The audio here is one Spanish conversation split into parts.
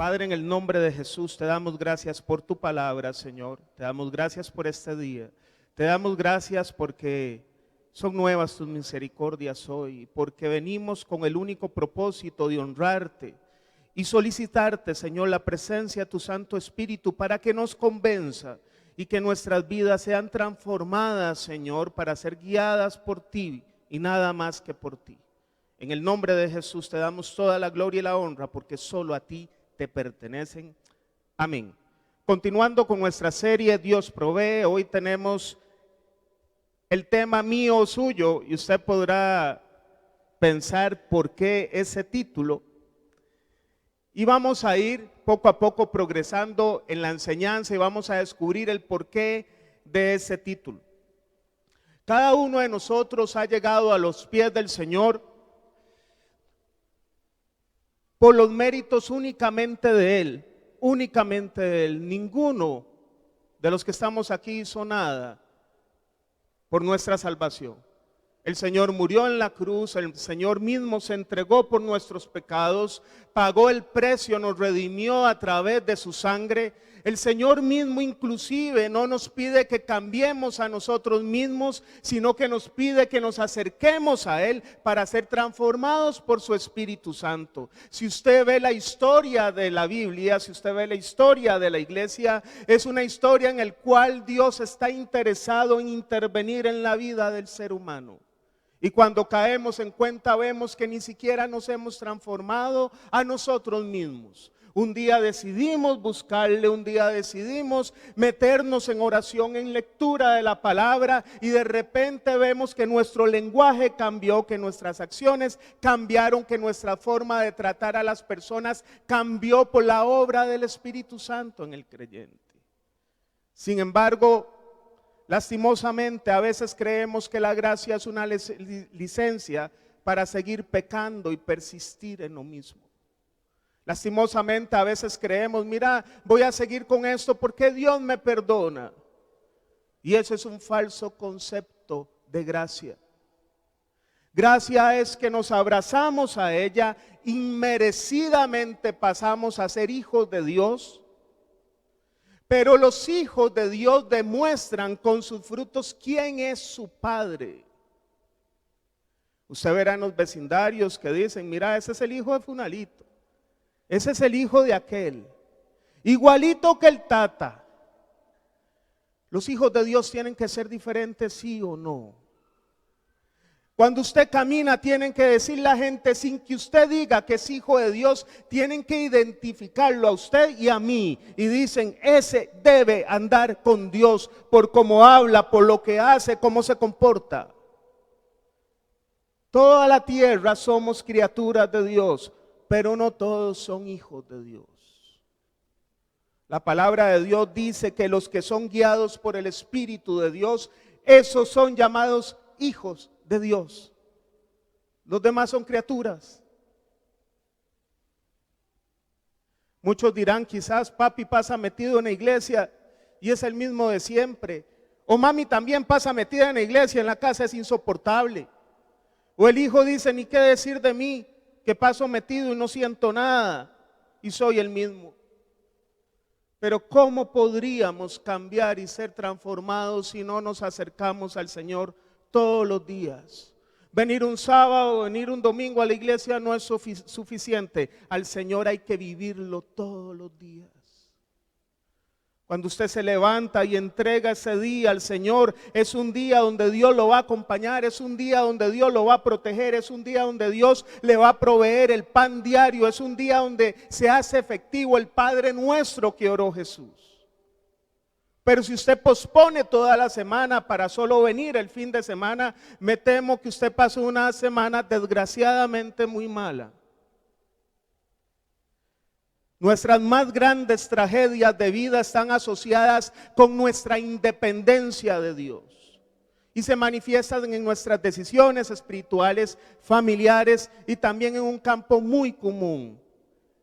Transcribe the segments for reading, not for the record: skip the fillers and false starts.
Padre, en el nombre de Jesús, te damos gracias por tu palabra, Señor. Te damos gracias por este día. Te damos gracias porque son nuevas tus misericordias hoy, porque venimos con el único propósito de honrarte y solicitarte, Señor, la presencia de tu Santo Espíritu para que nos convenza y que nuestras vidas sean transformadas, Señor, para ser guiadas por ti y nada más que por ti. En el nombre de Jesús te damos toda la gloria y la honra, porque solo a ti te pertenecen. Amén. Continuando con nuestra serie Dios provee, hoy tenemos el tema mío o suyo, y usted podrá pensar por qué ese título. Y vamos a ir poco a poco progresando en la enseñanza y vamos a descubrir el porqué de ese título. Cada uno de nosotros ha llegado a los pies del Señor por los méritos únicamente de Él, únicamente de Él. Ninguno de los que estamos aquí hizo nada por nuestra salvación. El Señor murió en la cruz, el Señor mismo se entregó por nuestros pecados, pagó el precio, nos redimió a través de su sangre. El Señor mismo inclusive no nos pide que cambiemos a nosotros mismos, sino que nos pide que nos acerquemos a Él para ser transformados por su Espíritu Santo. Si usted ve la historia de la Biblia, si usted ve la historia de la iglesia, es una historia en la cual Dios está interesado en intervenir en la vida del ser humano. Y cuando caemos en cuenta vemos que ni siquiera nos hemos transformado a nosotros mismos. Un día decidimos buscarle, un día decidimos meternos en oración, en lectura de la palabra, y de repente vemos que nuestro lenguaje cambió, que nuestras acciones cambiaron, que nuestra forma de tratar a las personas cambió por la obra del Espíritu Santo en el creyente. Sin embargo, lastimosamente a veces creemos que la gracia es una licencia para seguir pecando y persistir en lo mismo. Lastimosamente a veces creemos, mira, voy a seguir con esto porque Dios me perdona. Y eso es un falso concepto de gracia. Gracia es que nos abrazamos a ella, inmerecidamente pasamos a ser hijos de Dios. Pero los hijos de Dios demuestran con sus frutos quién es su padre. Usted verá en los vecindarios que dicen, mira, ese es el hijo de Funalito, ese es el hijo de aquel, igualito que el tata. Los hijos de Dios tienen que ser diferentes, sí o no. Cuando usted camina, tienen que decir la gente, sin que usted diga que es hijo de Dios, tienen que identificarlo a usted y a mí. Y dicen, ese debe andar con Dios por cómo habla, por lo que hace, cómo se comporta. Toda la tierra somos criaturas de Dios, pero no todos son hijos de Dios. La palabra de Dios dice que los que son guiados por el Espíritu de Dios, esos son llamados hijos de Dios. Los demás son criaturas. Muchos dirán, quizás papi pasa metido en la iglesia y es el mismo de siempre. O mami también pasa metida en la iglesia, en la casa es insoportable. O el hijo dice, ni qué decir de mí, que paso metido y no siento nada y soy el mismo. Pero ¿cómo podríamos cambiar y ser transformados si no nos acercamos al Señor todos los días? Venir un sábado, venir un domingo a la iglesia no es suficiente. Al Señor hay que vivirlo todos los días. Cuando usted se levanta y entrega ese día al Señor, es un día donde Dios lo va a acompañar, es un día donde Dios lo va a proteger, es un día donde Dios le va a proveer el pan diario, es un día donde se hace efectivo el Padre nuestro que oró Jesús. Pero si usted pospone toda la semana para solo venir el fin de semana, me temo que usted pasó una semana desgraciadamente muy mala. Nuestras más grandes tragedias de vida están asociadas con nuestra independencia de Dios y se manifiestan en nuestras decisiones espirituales, familiares y también en un campo muy común,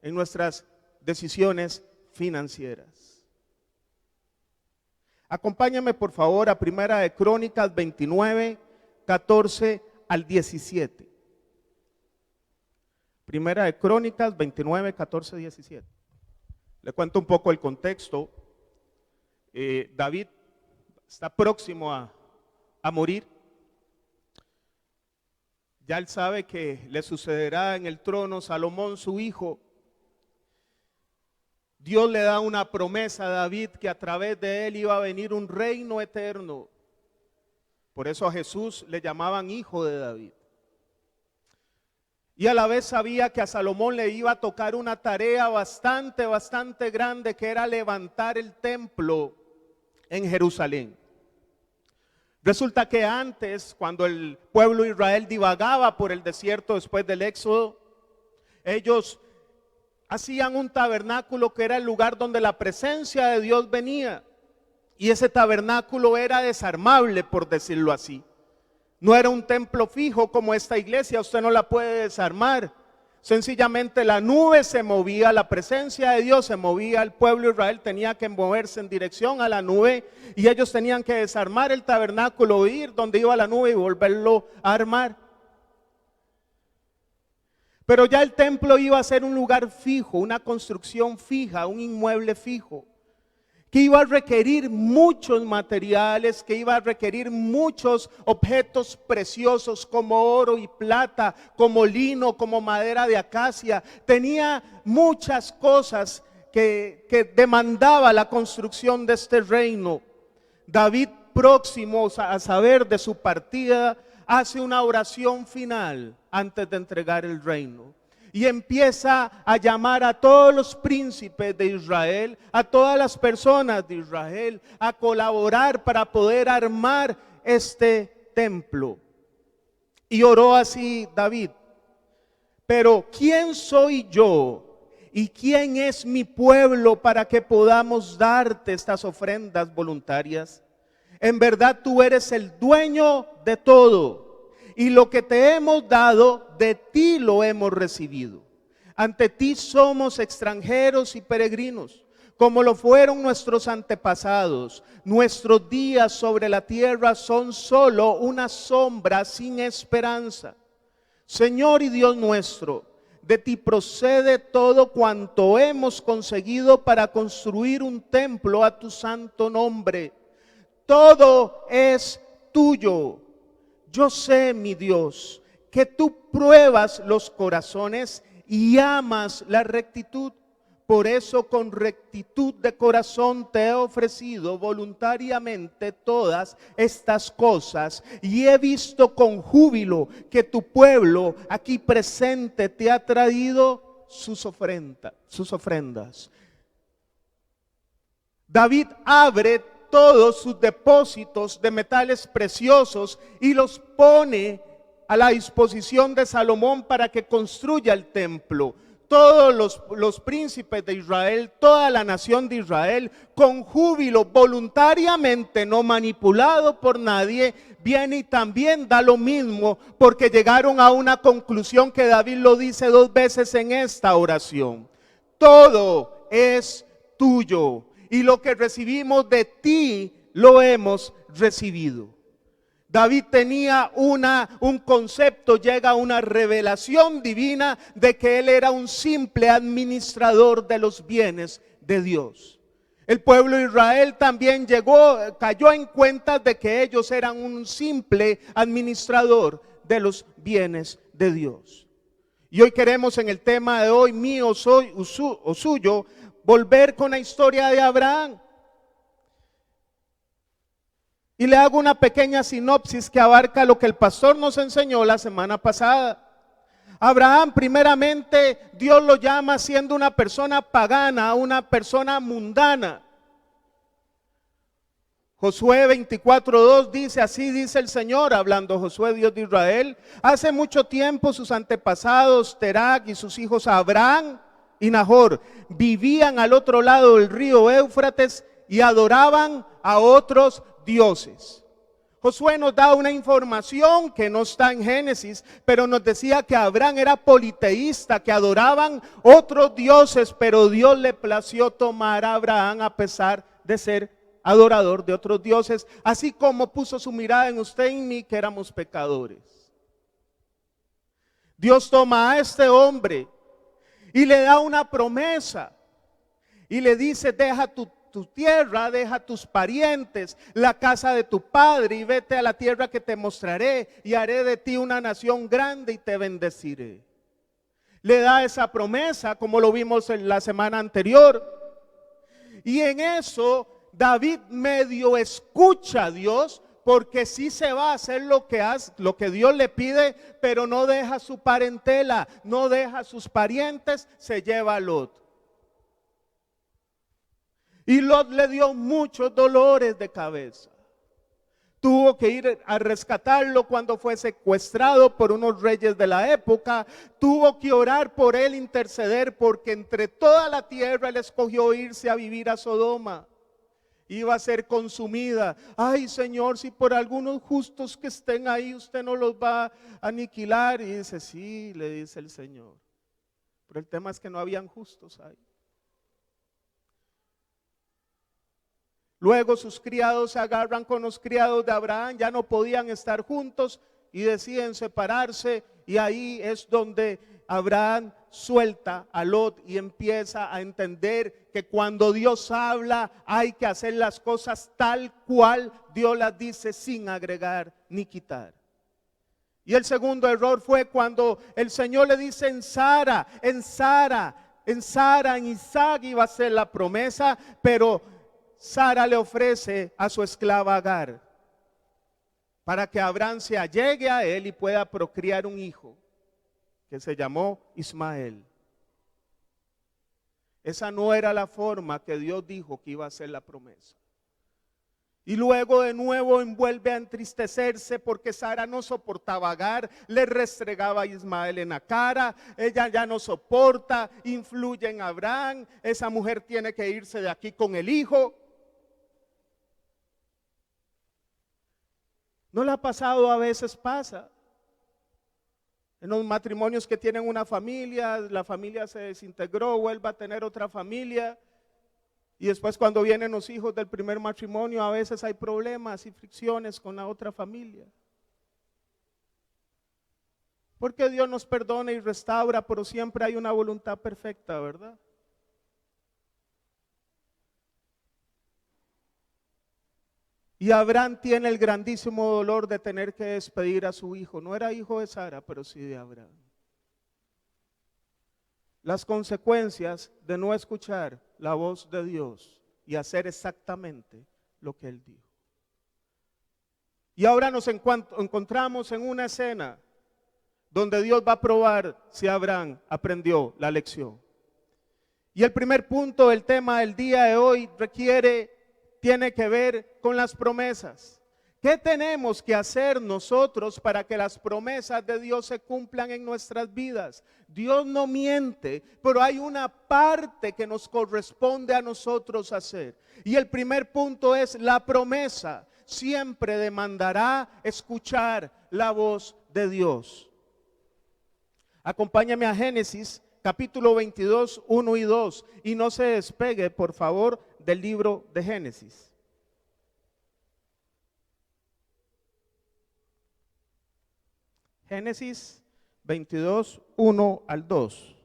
en nuestras decisiones financieras. Acompáñame por favor a Primera de Crónicas 29, 14 al 17. Primera de Crónicas 29, 14, 17. Le cuento un poco el contexto. David está próximo a morir. Ya él sabe que le sucederá en el trono Salomón, su hijo. Dios le da una promesa a David que a través de él iba a venir un reino eterno. Por eso a Jesús le llamaban hijo de David. Y a la vez sabía que a Salomón le iba a tocar una tarea bastante grande, que era levantar el templo en Jerusalén. Resulta que antes, cuando el pueblo de Israel divagaba por el desierto después del éxodo, ellos hacían un tabernáculo que era el lugar donde la presencia de Dios venía. Y ese tabernáculo era desarmable, por decirlo así. No era un templo fijo como esta iglesia, usted no la puede desarmar. Sencillamente la nube se movía, la presencia de Dios se movía, el pueblo de Israel tenía que moverse en dirección a la nube y ellos tenían que desarmar el tabernáculo, ir donde iba la nube y volverlo a armar. Pero ya el templo iba a ser un lugar fijo, una construcción fija, un inmueble fijo, que iba a requerir muchos materiales, que iba a requerir muchos objetos preciosos como oro y plata, como lino, como madera de acacia. Tenía muchas cosas que demandaba la construcción de este reino. David, próximo a saber de su partida, hace una oración final antes de entregar el reino. Y empieza a llamar a todos los príncipes de Israel, a todas las personas de Israel, a colaborar para poder armar este templo. Y oró así David: pero ¿quién soy yo y quién es mi pueblo para que podamos darte estas ofrendas voluntarias? En verdad tú eres el dueño de todo. Y lo que te hemos dado, de ti lo hemos recibido. Ante ti somos extranjeros y peregrinos, como lo fueron nuestros antepasados. Nuestros días sobre la tierra son solo una sombra sin esperanza. Señor y Dios nuestro, de ti procede todo cuanto hemos conseguido para construir un templo a tu santo nombre. Todo es tuyo. Yo sé, mi Dios, que tú pruebas los corazones y amas la rectitud. Por eso con rectitud de corazón te he ofrecido voluntariamente todas estas cosas y he visto con júbilo que tu pueblo aquí presente te ha traído sus ofrendas. David abre todos sus depósitos de metales preciosos y los pone a la disposición de Salomón para que construya el templo. Todos los príncipes de Israel, toda la nación de Israel, con júbilo, voluntariamente, no manipulado por nadie, viene y también da lo mismo, porque llegaron a una conclusión que David lo dice 2 veces en esta oración: todo es tuyo. Y lo que recibimos de ti, lo hemos recibido. David tenía un concepto, llega a una revelación divina de que él era un simple administrador de los bienes de Dios. El pueblo de Israel también cayó en cuenta de que ellos eran un simple administrador de los bienes de Dios. Y hoy queremos, en el tema de hoy, mío soy o suyo, volver con la historia de Abraham. Y le hago una pequeña sinopsis que abarca lo que el pastor nos enseñó la semana pasada. Abraham, primeramente, Dios lo llama siendo una persona pagana, una persona mundana. Josué 24:2 dice: así dice el Señor, hablando Josué, Dios de Israel: hace mucho tiempo sus antepasados, Terac y sus hijos Abraham y Nahor, vivían al otro lado del río Éufrates y adoraban a otros dioses. Josué nos da una información que no está en Génesis, pero nos decía que Abraham era politeísta, que adoraban otros dioses, pero Dios le plació tomar a Abraham a pesar de ser adorador de otros dioses, así como puso su mirada en usted y en mí, que éramos pecadores. Dios toma a este hombre y le da una promesa. y le dice: deja tu tierra, deja tus parientes, la casa de tu padre, y vete a la tierra que te mostraré, y haré de ti una nación grande y te bendeciré. Le da esa promesa, como lo vimos en la semana anterior. Y en eso David medio escucha a Dios, porque sí se va a hacer lo que Dios le pide, pero no deja su parentela, no deja sus parientes, se lleva a Lot. Y Lot le dio muchos dolores de cabeza. Tuvo que ir a rescatarlo cuando fue secuestrado por unos reyes de la época. Tuvo que orar por él, interceder, porque entre toda la tierra él escogió irse a vivir a Sodoma. Iba a ser consumida. Ay, Señor, si por algunos justos que estén ahí usted no los va a aniquilar. Y dice: sí, le dice el Señor. Pero el tema es que no habían justos ahí. Luego sus criados se agarran con los criados de Abraham, ya no podían estar juntos y deciden separarse, y ahí es donde Abraham suelta a Lot y empieza a entender que cuando Dios habla hay que hacer las cosas tal cual Dios las dice, sin agregar ni quitar. Y el segundo error fue cuando el Señor le dice: en Isaac iba a ser la promesa, pero Sara le ofrece a su esclava Agar para que Abraham se allegue a él y pueda procrear un hijo que se llamó Ismael. Esa no era la forma que Dios dijo que iba a ser la promesa. Y luego de nuevo vuelve a entristecerse porque Sara no soportaba a Agar, le restregaba a Ismael en la cara, ella ya no soporta, influye en Abraham, esa mujer tiene que irse de aquí con el hijo. ¿No le ha pasado? A veces pasa. En los matrimonios que tienen una familia, la familia se desintegró, vuelve a tener otra familia. Y después, cuando vienen los hijos del primer matrimonio, a veces hay problemas y fricciones con la otra familia. Porque Dios nos perdona y restaura, pero siempre hay una voluntad perfecta, ¿verdad? Y Abraham tiene el grandísimo dolor de tener que despedir a su hijo. No era hijo de Sara, pero sí de Abraham. Las consecuencias de no escuchar la voz de Dios y hacer exactamente lo que Él dijo. Y ahora nos encontramos en una escena donde Dios va a probar si Abraham aprendió la lección. Y el primer punto del tema del día de hoy tiene que ver con las promesas. ¿Qué tenemos que hacer nosotros para que las promesas de Dios se cumplan en nuestras vidas? Dios no miente, pero hay una parte que nos corresponde a nosotros hacer. Y el primer punto es: la promesa siempre demandará escuchar la voz de Dios. Acompáñame a Génesis capítulo 22, 1 y 2, y no se despegue, por favor, del libro de Génesis. Génesis 22, 1 al 2.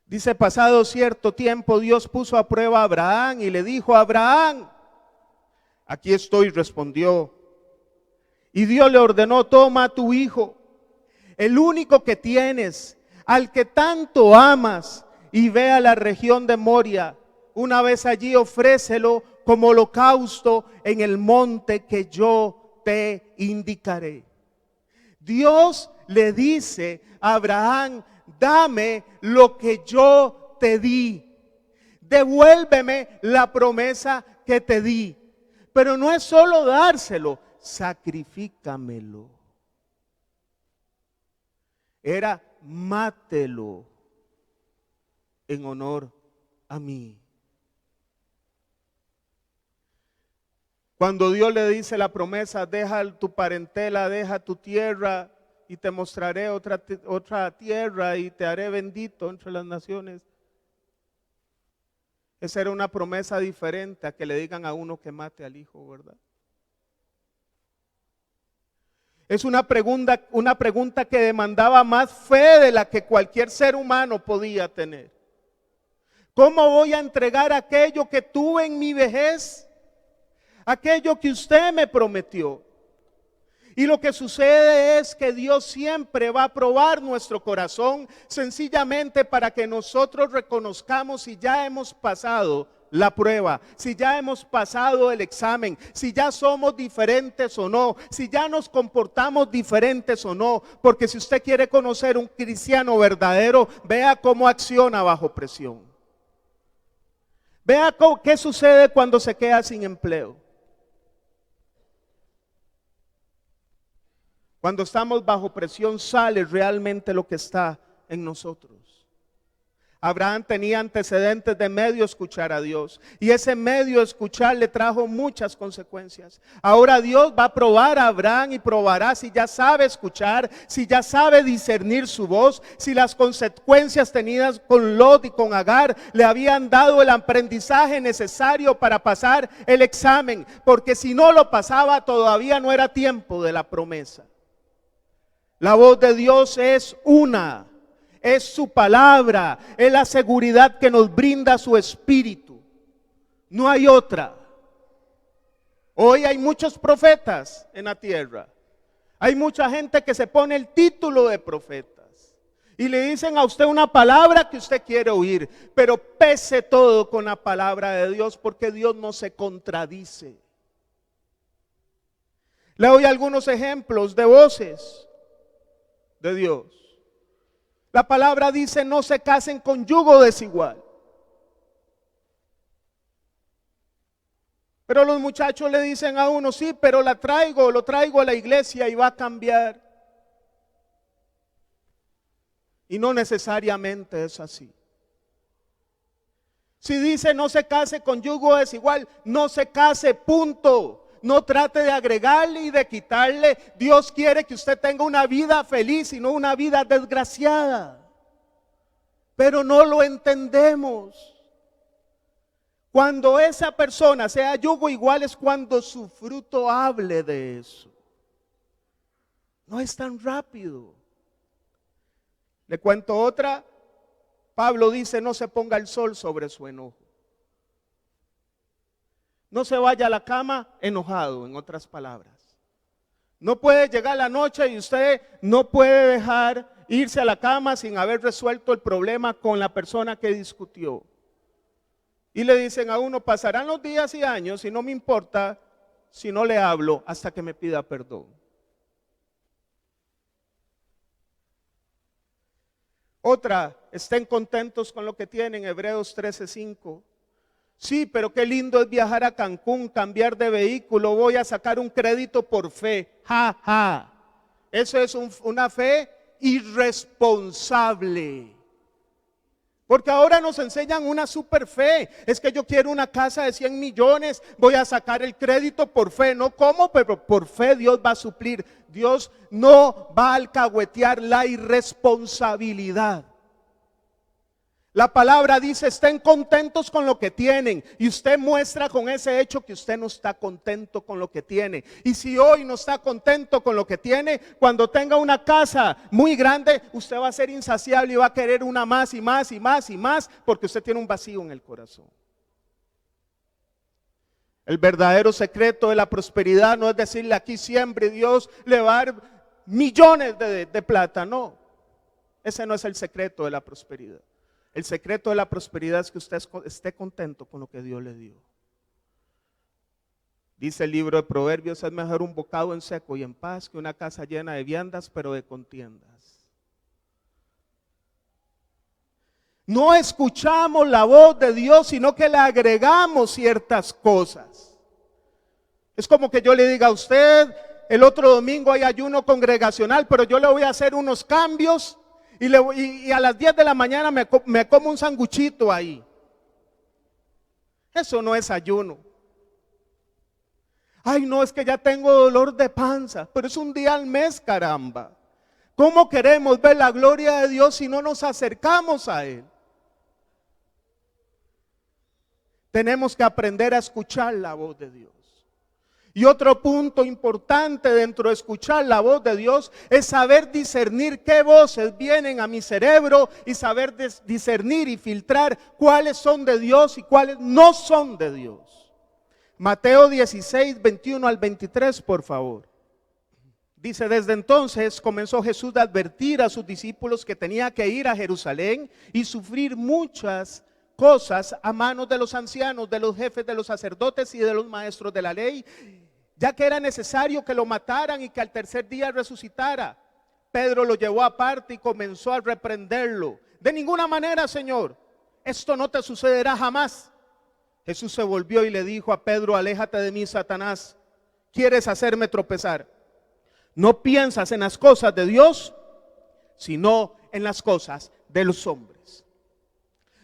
Dice: pasado cierto tiempo, Dios puso a prueba a Abraham y le dijo: Abraham. Aquí estoy, respondió. Y Dios le ordenó: toma a tu hijo, el único que tienes, al que tanto amas, y ve a la región de Moria. Una vez allí, ofrécelo como holocausto en el monte que yo te indicaré. Dios le dice a Abraham: dame lo que yo te di, devuélveme la promesa que te di. Pero no es solo dárselo, sacrifícamelo. Era: mátelo en honor a mí. Cuando Dios le dice la promesa: deja tu parentela, deja tu tierra y te mostraré otra tierra y te haré bendito entre las naciones. Esa era una promesa diferente a que le digan a uno que mate al hijo, ¿verdad? Es una pregunta que demandaba más fe de la que cualquier ser humano podía tener. ¿Cómo voy a entregar aquello que tuve en mi vejez? Aquello que usted me prometió. Y lo que sucede es que Dios siempre va a probar nuestro corazón sencillamente para que nosotros reconozcamos si ya hemos pasado la prueba, si ya hemos pasado el examen, si ya somos diferentes o no, si ya nos comportamos diferentes o no. Porque si usted quiere conocer un cristiano verdadero, vea cómo acciona bajo presión. Vea qué sucede cuando se queda sin empleo. Cuando estamos bajo presión sale realmente lo que está en nosotros. Abraham tenía antecedentes de medio escuchar a Dios, y ese medio escuchar le trajo muchas consecuencias. Ahora Dios va a probar a Abraham y probará si ya sabe escuchar, si ya sabe discernir su voz, si las consecuencias tenidas con Lot y con Agar le habían dado el aprendizaje necesario para pasar el examen, porque si no lo pasaba todavía no era tiempo de la promesa. La voz de Dios es una. Es su palabra, es la seguridad que nos brinda su espíritu. No hay otra. Hoy hay muchos profetas en la tierra. Hay mucha gente que se pone el título de profetas y le dicen a usted una palabra que usted quiere oír, pero pese todo con la palabra de Dios, porque Dios no se contradice. Le doy algunos ejemplos de voces de Dios. La palabra dice: no se casen con yugo desigual. Pero los muchachos le dicen a uno: sí, pero lo traigo a la iglesia y va a cambiar. Y no necesariamente es así. Si dice no se case con yugo desigual, no se case, punto. No trate de agregarle y de quitarle. Dios quiere que usted tenga una vida feliz y no una vida desgraciada. Pero no lo entendemos. Cuando esa persona sea yugo igual es cuando su fruto hable de eso. No es tan rápido. Le cuento otra. Pablo dice: no se ponga el sol sobre su enojo. No se vaya a la cama enojado, en otras palabras. No puede llegar la noche y usted no puede dejar irse a la cama sin haber resuelto el problema con la persona que discutió. Y le dicen a uno: pasarán los días y años y no me importa si no le hablo hasta que me pida perdón. Otra: estén contentos con lo que tienen, Hebreos 13:5. Sí, pero qué lindo es viajar a Cancún, cambiar de vehículo, voy a sacar un crédito por fe. Ja, ja. Eso es una fe irresponsable. Porque ahora nos enseñan una super fe. Es que yo quiero una casa de 100 millones, voy a sacar el crédito por fe. No cómo, pero por fe Dios va a suplir. Dios no va a alcahuetear la irresponsabilidad. La palabra dice: estén contentos con lo que tienen. Y usted muestra con ese hecho que usted no está contento con lo que tiene. Y si hoy no está contento con lo que tiene, cuando tenga una casa muy grande, usted va a ser insaciable y va a querer una más y más y más y más, porque usted tiene un vacío en el corazón. El verdadero secreto de la prosperidad no es decirle: aquí siembre, Dios le va a dar millones de plata. No, ese no es el secreto de la prosperidad. El secreto de la prosperidad es que usted esté contento con lo que Dios le dio. Dice el libro de Proverbios: es mejor un bocado en seco y en paz que una casa llena de viandas pero de contiendas. No escuchamos la voz de Dios, sino que le agregamos ciertas cosas. Es como que yo le diga a usted: el otro domingo hay ayuno congregacional, pero yo le voy a hacer unos cambios y a las 10 de la mañana me como un sanguchito ahí. Eso no es ayuno. Ay, no, es que ya tengo dolor de panza, pero es un día al mes, caramba. ¿Cómo queremos ver la gloria de Dios si no nos acercamos a Él? Tenemos que aprender a escuchar la voz de Dios. Y otro punto importante dentro de escuchar la voz de Dios es saber discernir qué voces vienen a mi cerebro y saber discernir y filtrar cuáles son de Dios y cuáles no son de Dios. Mateo 16, 21 al 23, por favor. Dice: desde entonces comenzó Jesús a advertir a sus discípulos que tenía que ir a Jerusalén y sufrir muchas cosas a manos de los ancianos, de los jefes de los sacerdotes y de los maestros de la ley, ya que era necesario que lo mataran y que al tercer día resucitara. Pedro lo llevó aparte y comenzó a reprenderlo. De ninguna manera, Señor, esto no te sucederá jamás. Jesús se volvió y le dijo a Pedro: aléjate de mí, Satanás, ¿quieres hacerme tropezar? No piensas en las cosas de Dios, sino en las cosas de los hombres.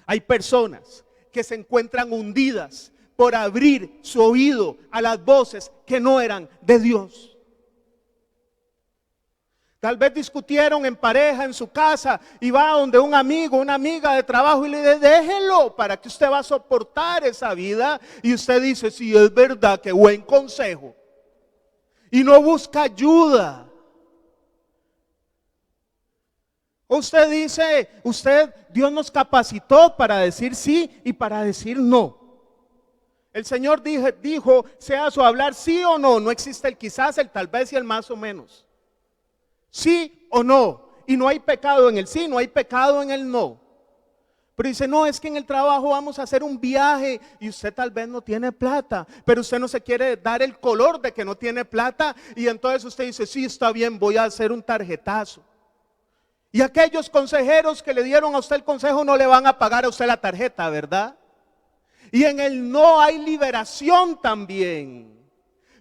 Hay personas que se encuentran hundidas por abrir su oído a las voces que no eran de Dios. Tal vez discutieron en pareja en su casa y va donde un amigo, una amiga de trabajo y le dice: déjelo, para que usted va a soportar esa vida. Y usted dice: sí, es verdad, qué buen consejo. Y no busca ayuda. Usted dice, Dios nos capacitó para decir sí y para decir no. El Señor dijo, sea su hablar sí o no. No existe el quizás, el tal vez y el más o menos. Sí o no. Y no hay pecado en el sí, no hay pecado en el no. Pero dice: no, es que en el trabajo vamos a hacer un viaje y usted tal vez no tiene plata, pero usted no se quiere dar el color de que no tiene plata, y entonces usted dice: sí, está bien, voy a hacer un tarjetazo. Y aquellos consejeros que le dieron a usted el consejo no le van a pagar a usted la tarjeta, ¿verdad? Y en el no hay liberación también.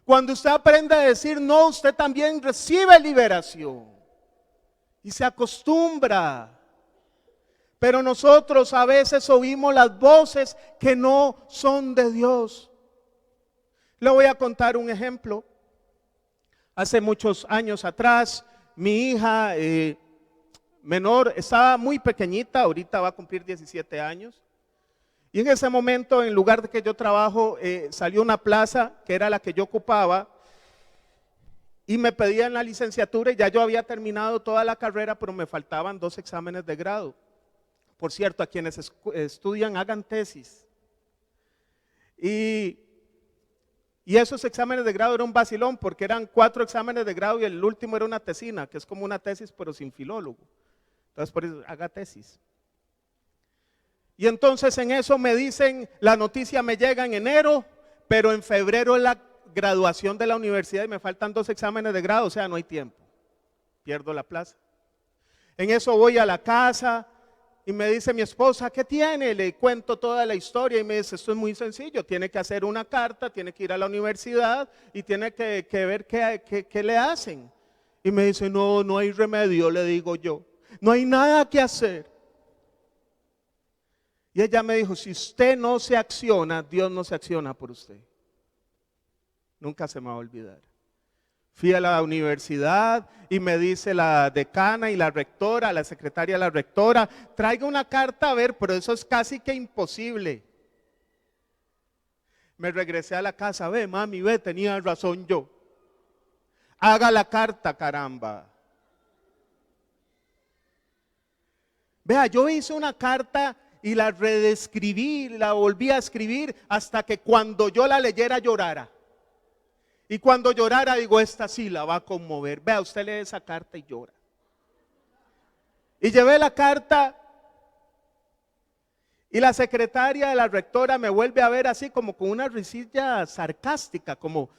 Cuando usted aprende a decir no, usted también recibe liberación y se acostumbra. Pero nosotros a veces oímos las voces que no son de Dios. Le voy a contar un ejemplo. Hace muchos años atrás, mi hija menor estaba muy pequeñita, ahorita va a cumplir 17 años. Y en ese momento, en lugar de que yo trabajo, salió una plaza que era la que yo ocupaba y me pedían la licenciatura, y ya yo había terminado toda la carrera, pero me faltaban 2 exámenes de grado. Por cierto, a quienes estudian, hagan tesis. Y esos exámenes de grado eran un vacilón, porque eran 4 exámenes de grado y el último era una tesina, que es como una tesis pero sin filólogo. Entonces por eso haga tesis. Y entonces en eso me dicen, la noticia me llega en enero, pero en febrero es la graduación de la universidad y me faltan 2 exámenes de grado, o sea, no hay tiempo. Pierdo la plaza. En eso voy a la casa y me dice mi esposa: ¿qué tiene? Le cuento toda la historia y me dice: esto es muy sencillo, tiene que hacer una carta, tiene que ir a la universidad y tiene que ver qué le hacen. Y me dice: no, no hay remedio, le digo yo, no hay nada que hacer. Y ella me dijo: si usted no se acciona, Dios no se acciona por usted. Nunca se me va a olvidar. Fui a la universidad y me dice la decana y la rectora, la secretaria de la rectora: traiga una carta a ver, pero eso es casi que imposible. Me regresé a la casa: ve mami, ve, tenía razón yo. Haga la carta, caramba. Vea, yo hice una carta y la redescribí, la volví a escribir hasta que cuando yo la leyera llorara. Y cuando llorara digo: esta sí la va a conmover. Vea, usted lee esa carta y llora. Y llevé la carta y la secretaria de la rectora me vuelve a ver así como con una risilla sarcástica, como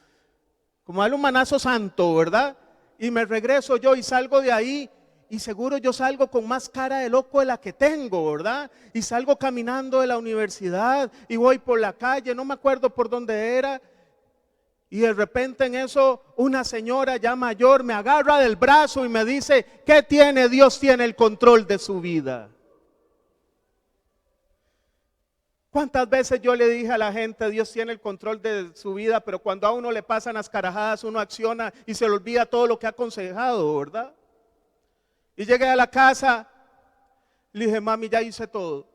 darle un manazo santo, ¿verdad? Y me regreso yo y salgo de ahí. Y seguro yo salgo con más cara de loco de la que tengo, ¿verdad? Y salgo caminando de la universidad y voy por la calle, no me acuerdo por dónde era. Y de repente en eso una señora ya mayor me agarra del brazo y me dice: ¿qué tiene? Dios tiene el control de su vida. ¿Cuántas veces yo le dije a la gente: Dios tiene el control de su vida? Pero cuando a uno le pasan las carajadas, uno acciona y se le olvida todo lo que ha aconsejado, ¿verdad? Y llegué a la casa, le dije: mami, ya hice todo.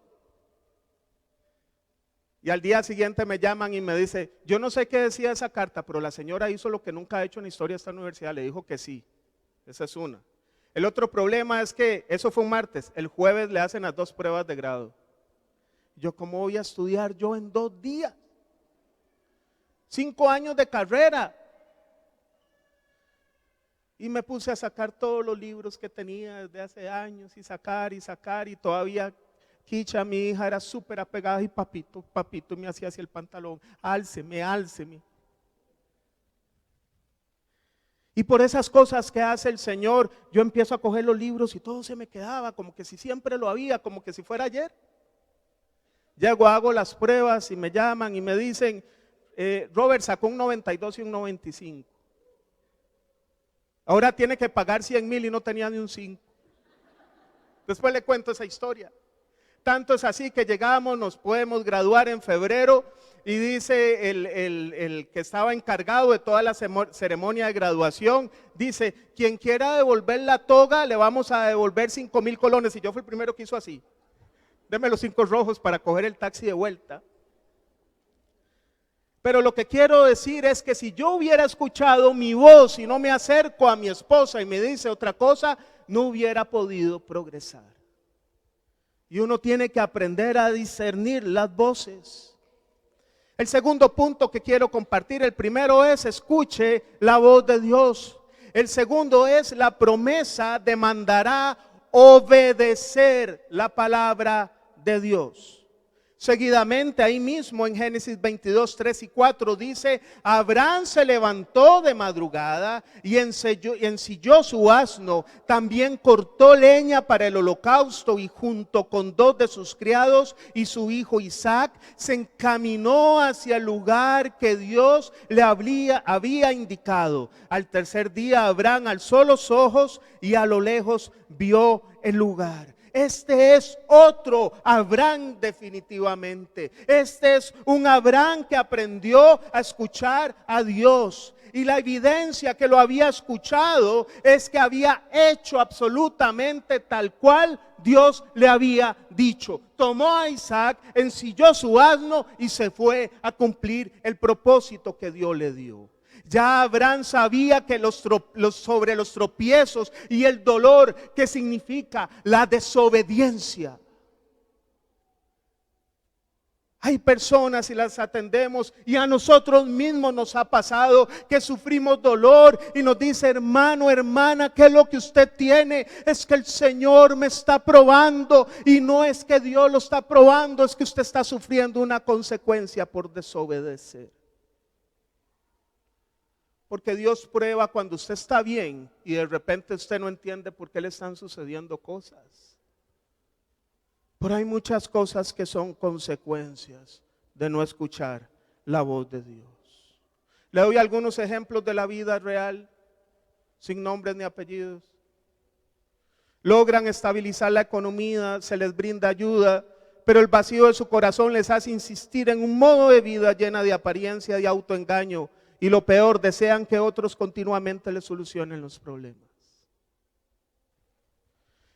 Y al día siguiente me llaman y me dice, yo no sé qué decía esa carta, pero la señora hizo lo que nunca ha hecho en la historia de esta universidad, le dijo que sí. Esa es una. El otro problema es que eso fue un martes, el jueves le hacen las 2 pruebas de grado. Yo, ¿cómo voy a estudiar yo en 2 días? 5 años de carrera. Y me puse a sacar todos los libros que tenía desde hace años y sacar y todavía Kicha, mi hija, era súper apegada y papito me hacía hacia el pantalón, álceme. Y por esas cosas que hace el Señor, yo empiezo a coger los libros y todo se me quedaba, como que si siempre lo había, como que si fuera ayer. Llego, hago las pruebas y me llaman y me dicen, Robert sacó un 92 y un 95. Ahora tiene que pagar 100,000 y no tenía ni un 5. Después le cuento esa historia. Tanto es así que llegamos, nos podemos graduar en febrero y dice el que estaba encargado de toda la ceremonia de graduación, dice, quien quiera devolver la toga le vamos a devolver 5,000 colones. Y yo fui el primero que hizo así. Deme los 5 rojos para coger el taxi de vuelta. Pero lo que quiero decir es que si yo hubiera escuchado mi voz y no me acerco a mi esposa y me dice otra cosa, no hubiera podido progresar. Y uno tiene que aprender a discernir las voces. El segundo punto que quiero compartir, el primero es escuche la voz de Dios. El segundo es la promesa demandará obedecer la palabra de Dios. Seguidamente ahí mismo en Génesis 22, 3 y 4 dice, Abraham se levantó de madrugada y ensilló su asno, también cortó leña para el holocausto y junto con 2 de sus criados y su hijo Isaac se encaminó hacia el lugar que Dios le había indicado. Al tercer día Abraham alzó los ojos y a lo lejos vio el lugar. Este es otro Abraham definitivamente. Este es un Abraham que aprendió a escuchar a Dios. Y la evidencia que lo había escuchado es que había hecho absolutamente tal cual Dios le había dicho. Tomó a Isaac, ensilló su asno y se fue a cumplir el propósito que Dios le dio. Ya Abraham sabía que sobre los tropiezos y el dolor que significa la desobediencia. Hay personas y las atendemos y a nosotros mismos nos ha pasado que sufrimos dolor y nos dice, hermano, hermana, ¿qué es lo que usted tiene? Es que el Señor me está probando y no es que Dios lo está probando, es que usted está sufriendo una consecuencia por desobedecer. Porque Dios prueba cuando usted está bien y de repente usted no entiende por qué le están sucediendo cosas. Pero hay muchas cosas que son consecuencias de no escuchar la voz de Dios. Le doy algunos ejemplos de la vida real, sin nombres ni apellidos. Logran estabilizar la economía, se les brinda ayuda, pero el vacío de su corazón les hace insistir en un modo de vida llena de apariencia y autoengaño. Y lo peor, desean que otros continuamente les solucionen los problemas.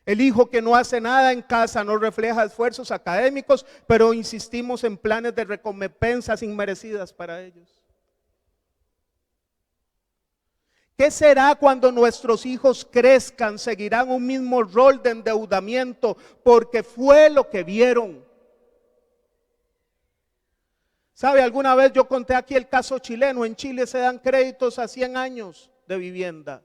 El hijo que no hace nada en casa no refleja esfuerzos académicos, pero insistimos en planes de recompensas inmerecidas para ellos. ¿Qué será cuando nuestros hijos crezcan? Seguirán un mismo rol de endeudamiento porque fue lo que vieron. ¿Sabe? Alguna vez yo conté aquí el caso chileno. En Chile se dan créditos a 100 años de vivienda.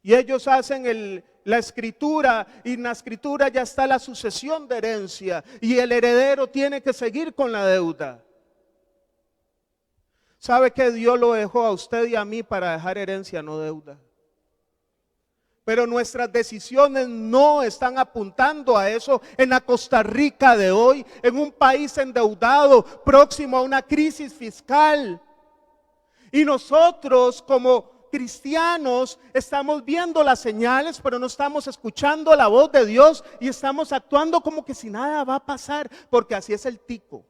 Y ellos hacen la escritura y en la escritura ya está la sucesión de herencia. Y el heredero tiene que seguir con la deuda. ¿Sabe que Dios lo dejó a usted y a mí para dejar herencia, no deuda? Pero nuestras decisiones no están apuntando a eso en la Costa Rica de hoy, en un país endeudado, próximo a una crisis fiscal. Y nosotros como cristianos estamos viendo las señales, pero no estamos escuchando la voz de Dios y estamos actuando como que si nada va a pasar, porque así es el tico.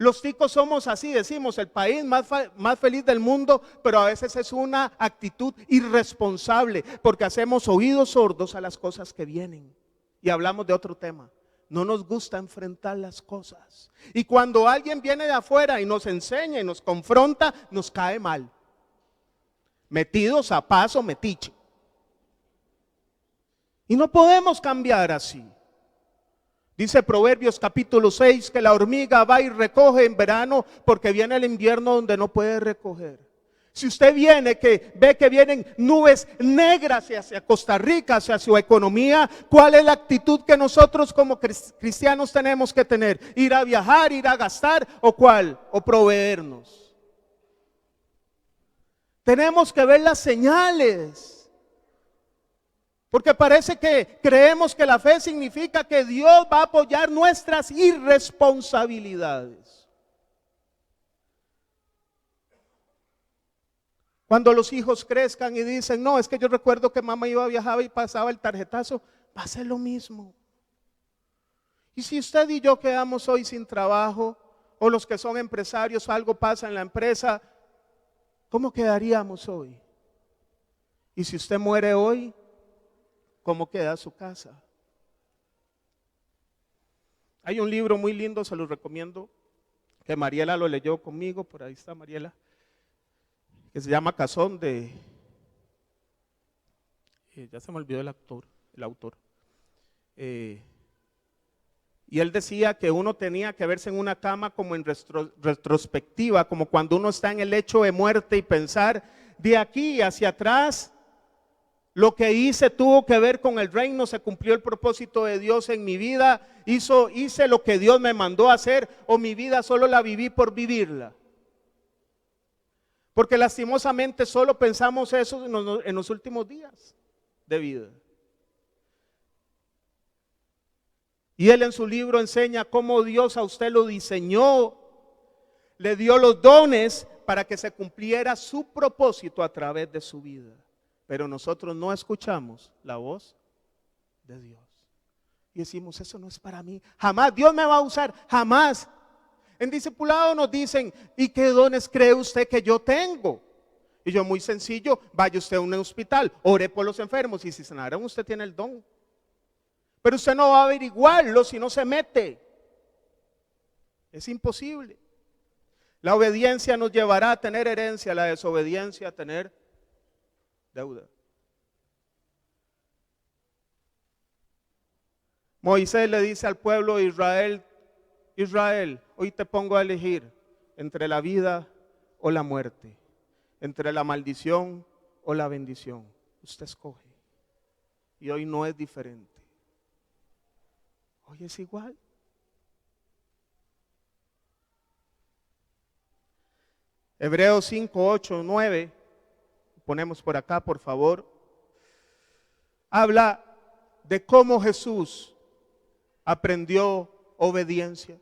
Los ticos somos así, decimos, el país más feliz del mundo, pero a veces es una actitud irresponsable, porque hacemos oídos sordos a las cosas que vienen. Y hablamos de otro tema, No nos gusta enfrentar las cosas. Y cuando alguien viene de afuera y nos enseña y nos confronta, nos cae mal. Metidos a paso metiche. Y no podemos cambiar así. Dice Proverbios capítulo 6 que la hormiga va y recoge en verano porque viene el invierno donde no puede recoger. Si usted ve que vienen nubes negras hacia Costa Rica, hacia su economía, ¿cuál es la actitud que nosotros como cristianos tenemos que tener? ¿Ir a viajar, ir a gastar o cuál? ¿O proveernos? Tenemos que ver las señales. Porque parece que creemos que la fe significa que Dios va a apoyar nuestras irresponsabilidades. Cuando los hijos crezcan y dicen, no, es que yo recuerdo que mamá iba a viajar y pasaba el tarjetazo, va a ser lo mismo. Y si usted y yo quedamos hoy sin trabajo, o los que son empresarios, algo pasa en la empresa, ¿cómo quedaríamos hoy? Y si usted muere hoy, ¿cómo queda su casa? Hay un libro muy lindo, se lo recomiendo, que Mariela lo leyó conmigo, por ahí está Mariela, que se llama Cazón ya se me olvidó el autor. Y él decía que uno tenía que verse en una cama como en retrospectiva, como cuando uno está en el lecho de muerte y pensar, de aquí hacia atrás, lo que hice tuvo que ver con el reino, se cumplió el propósito de Dios en mi vida, hice lo que Dios me mandó a hacer, o mi vida solo la viví por vivirla. Porque lastimosamente solo pensamos eso en los últimos días de vida. Y él en su libro enseña cómo Dios a usted lo diseñó, le dio los dones para que se cumpliera su propósito a través de su vida. Pero nosotros no escuchamos la voz de Dios. Y decimos, eso no es para mí. Jamás Dios me va a usar, jamás. En discipulado nos dicen, ¿y qué dones cree usted que yo tengo? Y yo, muy sencillo, vaya usted a un hospital, ore por los enfermos y si sanaron usted tiene el don. Pero usted no va a averiguarlo si no se mete. Es imposible. La obediencia nos llevará a tener herencia, la desobediencia a tener deuda. Moisés le dice al pueblo de Israel, Israel, hoy te pongo a elegir entre la vida o la muerte, entre la maldición o la bendición. Usted escoge. Y hoy no es diferente. Hoy es igual. Hebreos 5, 8, 9, ponemos por acá por favor, habla de cómo Jesús aprendió obediencia.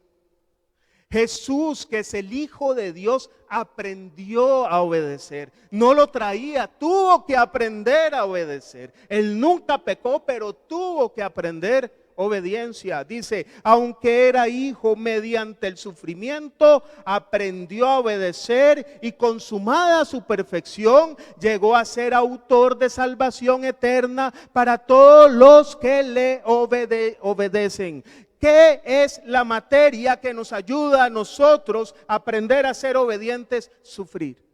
Jesús, que es el Hijo de Dios, aprendió a obedecer. No lo traía, tuvo que aprender a obedecer. Él nunca pecó, pero tuvo que aprender obediencia. Dice, aunque era hijo, mediante el sufrimiento aprendió a obedecer y consumada su perfección, llegó a ser autor de salvación eterna para todos los que le obedecen. ¿Qué es la materia que nos ayuda a nosotros a aprender a ser obedientes? Sufrir.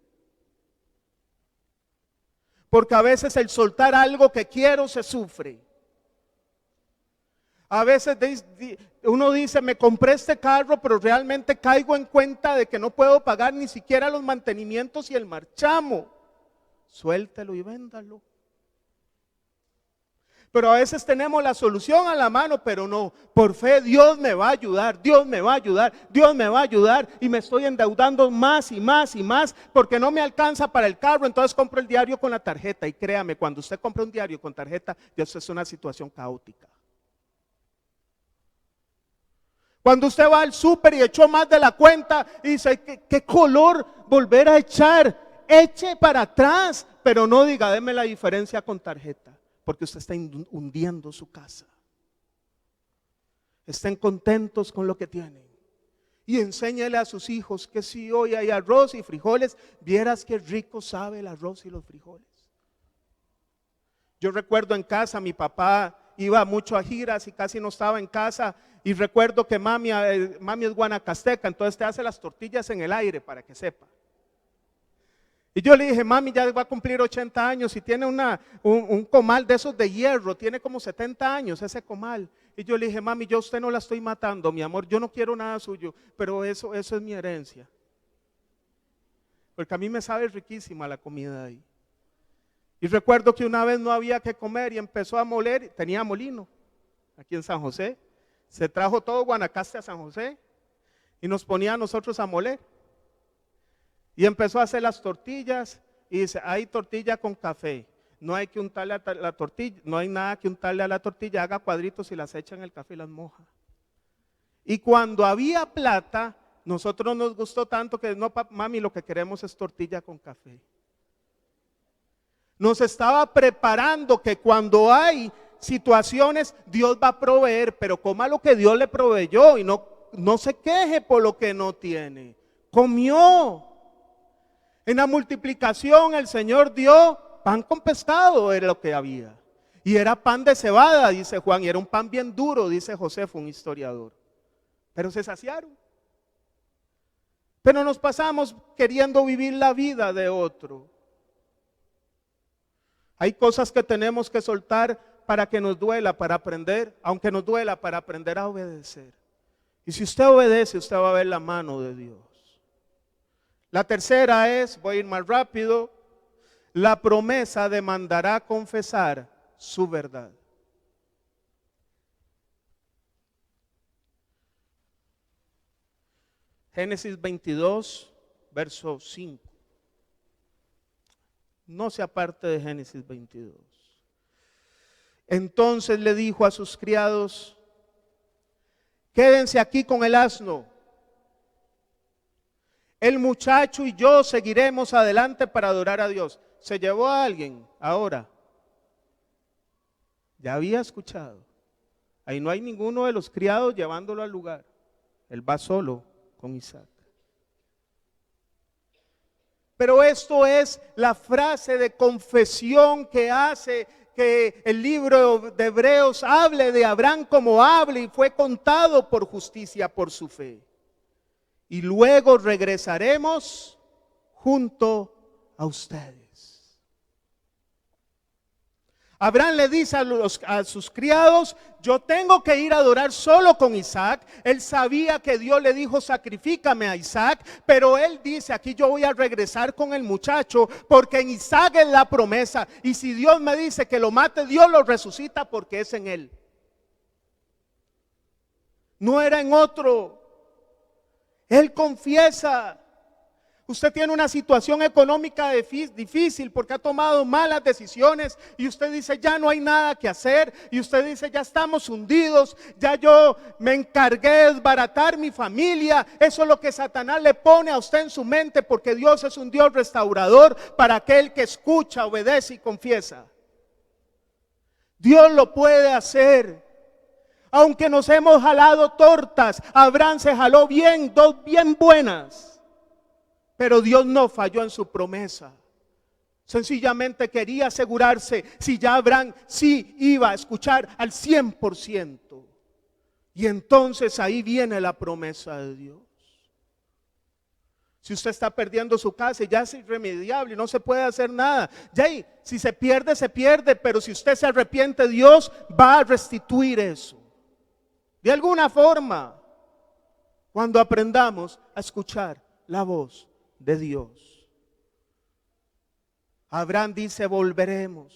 Porque a veces el soltar algo que quiero se sufre. A veces uno dice, me compré este carro, pero realmente caigo en cuenta de que no puedo pagar ni siquiera los mantenimientos y el marchamo. Suéltelo y véndalo. Pero a veces tenemos la solución a la mano, pero no, por fe Dios me va a ayudar, Dios me va a ayudar, Dios me va a ayudar y me estoy endeudando más y más y más porque no me alcanza para el carro, entonces compro el diario con la tarjeta y créame, cuando usted compra un diario con tarjeta, eso es una situación caótica. Cuando usted va al súper y echó más de la cuenta y dice, ¿qué color volver a echar? Eche para atrás, pero no diga, deme la diferencia con tarjeta. Porque usted está hundiendo su casa. Estén contentos con lo que tienen. Y enséñale a sus hijos que si hoy hay arroz y frijoles, vieras qué rico sabe el arroz y los frijoles. Yo recuerdo en casa mi papá iba mucho a giras y casi no estaba en casa. Y recuerdo que mami es guanacasteca, entonces te hace las tortillas en el aire para que sepa. Y yo le dije, mami, ya va a cumplir 80 años y tiene un comal de esos de hierro, tiene como 70 años ese comal. Y yo le dije, mami, yo a usted no la estoy matando, mi amor, yo no quiero nada suyo, pero eso es mi herencia. Porque a mí me sabe riquísima la comida ahí. Y recuerdo que una vez no había que comer y empezó a moler, tenía molino aquí en San José. Se trajo todo Guanacaste a San José y nos ponía a nosotros a moler. Y empezó a hacer las tortillas y dice, hay tortilla con café. No hay que untarle a la tortilla, no hay nada que untarle a la tortilla, haga cuadritos y las echa en el café y las moja. Y cuando había plata, nosotros nos gustó tanto que no, mami, lo que queremos es tortilla con café. Nos estaba preparando que cuando hay situaciones, Dios va a proveer, pero coma lo que Dios le proveyó y no se queje por lo que no tiene. Comió. En la multiplicación el Señor dio pan con pescado, era lo que había. Y era pan de cebada, dice Juan, y era un pan bien duro, dice Josefo, un historiador. Pero se saciaron. Pero nos pasamos queriendo vivir la vida de otro. Hay cosas que tenemos que soltar para que nos duela, para aprender, aunque nos duela, para aprender a obedecer. Y si usted obedece, usted va a ver la mano de Dios. La tercera es, voy a ir más rápido, la promesa demandará confesar su verdad. Génesis 22, verso 5. No se aparte de Génesis 22. Entonces le dijo a sus criados, quédense aquí con el asno. El muchacho y yo seguiremos adelante para adorar a Dios. ¿Se llevó a alguien ahora? Ya había escuchado. Ahí no hay ninguno de los criados llevándolo al lugar. Él va solo con Isaac. Pero esto es la frase de confesión que hace que el libro de Hebreos hable de Abraham como hable y fue contado por justicia por su fe. Y luego regresaremos junto a ustedes. Abraham le dice a sus criados, yo tengo que ir a adorar solo con Isaac. Él sabía que Dios le dijo, sacrifícame a Isaac, pero él dice, aquí yo voy a regresar con el muchacho, porque en Isaac es la promesa. Y si Dios me dice que lo mate, Dios lo resucita porque es en él. No era en otro. Él confiesa. Usted tiene una situación económica difícil porque ha tomado malas decisiones y usted dice ya no hay nada que hacer y usted dice ya estamos hundidos, ya yo me encargué de desbaratar mi familia. Eso es lo que Satanás le pone a usted en su mente, porque Dios es un Dios restaurador para aquel que escucha, obedece y confiesa. Dios lo puede hacer. Aunque nos hemos jalado tortas, Abraham se jaló bien, dos bien buenas. Pero Dios no falló en su promesa. Sencillamente quería asegurarse si ya Abraham sí iba a escuchar al 100%. Y entonces ahí viene la promesa de Dios. Si usted está perdiendo su casa y ya es irremediable y no se puede hacer nada, ya ahí, si se pierde, pero si usted se arrepiente, Dios va a restituir eso. De alguna forma, cuando aprendamos a escuchar la voz de Dios. Abraham dice, volveremos.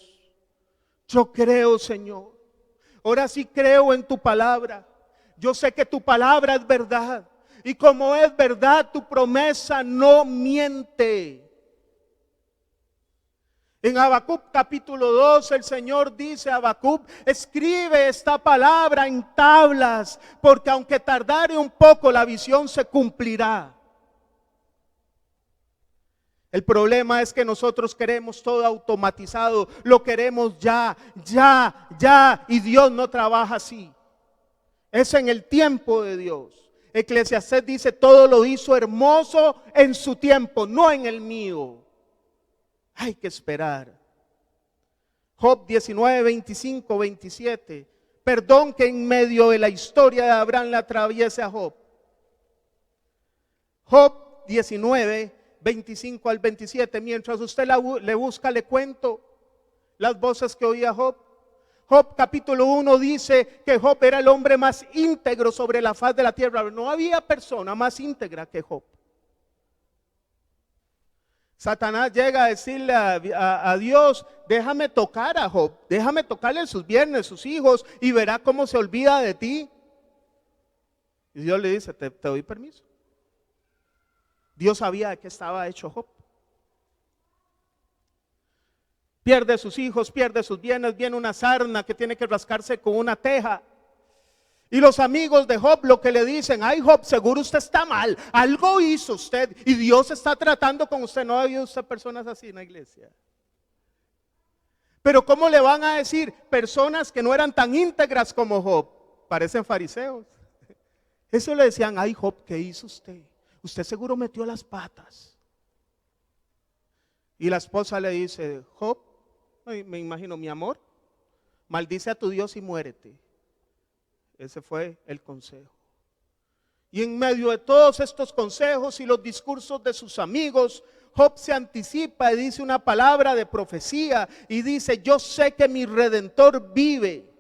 Yo creo, Señor. Ahora sí creo en tu palabra. Yo sé que tu palabra es verdad. Y como es verdad, tu promesa no miente. En Habacuc capítulo 2 el Señor dice a Habacuc, escribe esta palabra en tablas, porque aunque tardare un poco la visión se cumplirá. El problema es que nosotros queremos todo automatizado, lo queremos ya, y Dios no trabaja así. Es en el tiempo de Dios. Eclesiastés dice, todo lo hizo hermoso en su tiempo, no en el mío. Hay que esperar. Job 19, 25, 27. Perdón que en medio de la historia de Abraham la atraviese a Job. Job 19, 25 al 27. Mientras usted le busca, le cuento las voces que oía Job. Job capítulo 1 dice que Job era el hombre más íntegro sobre la faz de la tierra. No había persona más íntegra que Job. Satanás llega a decirle a Dios: déjame tocar a Job, déjame tocarle sus bienes, sus hijos, y verá cómo se olvida de ti. Y Dios le dice: te doy permiso. Dios sabía de qué estaba hecho Job. Pierde sus hijos, pierde sus bienes, viene una sarna que tiene que rascarse con una teja. Y los amigos de Job lo que le dicen: ay Job, seguro usted está mal, algo hizo usted y Dios está tratando con usted. No ha habido usted personas así en la iglesia. Pero ¿cómo le van a decir personas que no eran tan íntegras como Job? Parecen fariseos. Eso le decían: ay Job, ¿qué hizo usted? Usted seguro metió las patas. Y la esposa le dice: Job, me imagino, mi amor, maldice a tu Dios y muérete. Ese fue el consejo. Y en medio de todos estos consejos y los discursos de sus amigos, Job se anticipa y dice una palabra de profecía y dice: yo sé que mi Redentor vive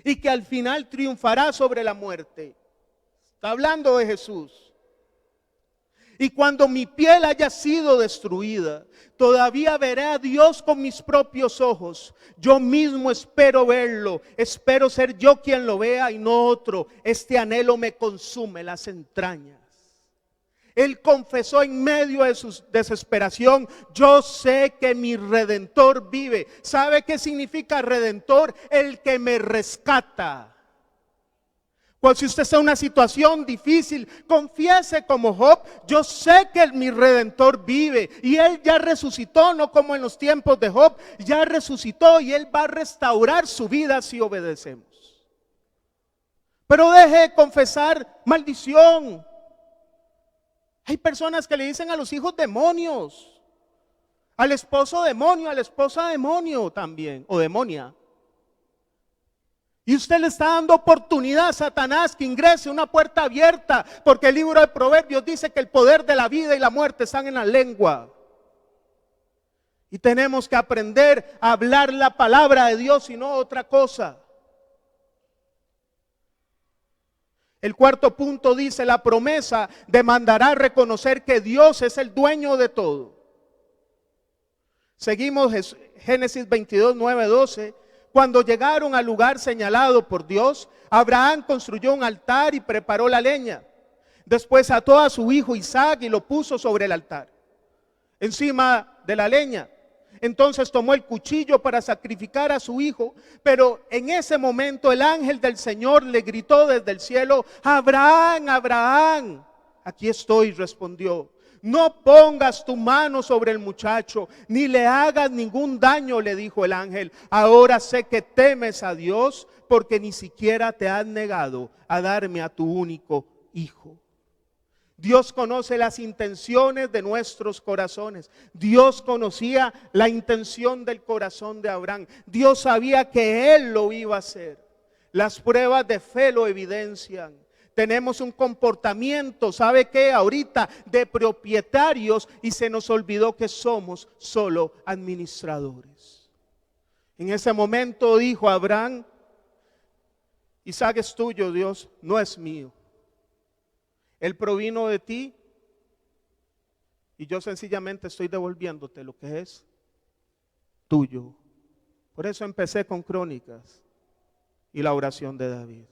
y que al final triunfará sobre la muerte. Está hablando de Jesús. Y cuando mi piel haya sido destruida, todavía veré a Dios con mis propios ojos. Yo mismo espero verlo, espero ser yo quien lo vea y no otro. Este anhelo me consume las entrañas. Él confesó en medio de su desesperación: yo sé que mi Redentor vive. ¿Sabe qué significa Redentor? El que me rescata. Pues si usted está en una situación difícil, confiese como Job: yo sé que mi Redentor vive y Él ya resucitó, no como en los tiempos de Job, ya resucitó y Él va a restaurar su vida si obedecemos. Pero deje de confesar maldición. Hay personas que le dicen a los hijos demonios, al esposo demonio, a la esposa demonio también, o demonia. Y usted le está dando oportunidad a Satanás que ingrese, una puerta abierta, porque el libro de Proverbios dice que el poder de la vida y la muerte están en la lengua. Y tenemos que aprender a hablar la palabra de Dios y no otra cosa. El cuarto punto dice: la promesa demandará reconocer que Dios es el dueño de todo. Seguimos Génesis 22, 9, 12. Cuando llegaron al lugar señalado por Dios, Abraham construyó un altar y preparó la leña. Después ató a su hijo Isaac y lo puso sobre el altar, encima de la leña. Entonces tomó el cuchillo para sacrificar a su hijo, pero en ese momento el ángel del Señor le gritó desde el cielo: Abraham, Abraham. Aquí estoy, respondió. No pongas tu mano sobre el muchacho, ni le hagas ningún daño, le dijo el ángel. Ahora sé que temes a Dios, porque ni siquiera te has negado a darme a tu único hijo. Dios conoce las intenciones de nuestros corazones. Dios conocía la intención del corazón de Abraham. Dios sabía que él lo iba a hacer. Las pruebas de fe lo evidencian. Tenemos un comportamiento, ¿sabe qué? Ahorita de propietarios, y se nos olvidó que somos solo administradores. En ese momento dijo Abraham: Isaac es tuyo, Dios, no es mío. Él provino de ti y yo sencillamente estoy devolviéndote lo que es tuyo. Por eso empecé con Crónicas y la oración de David.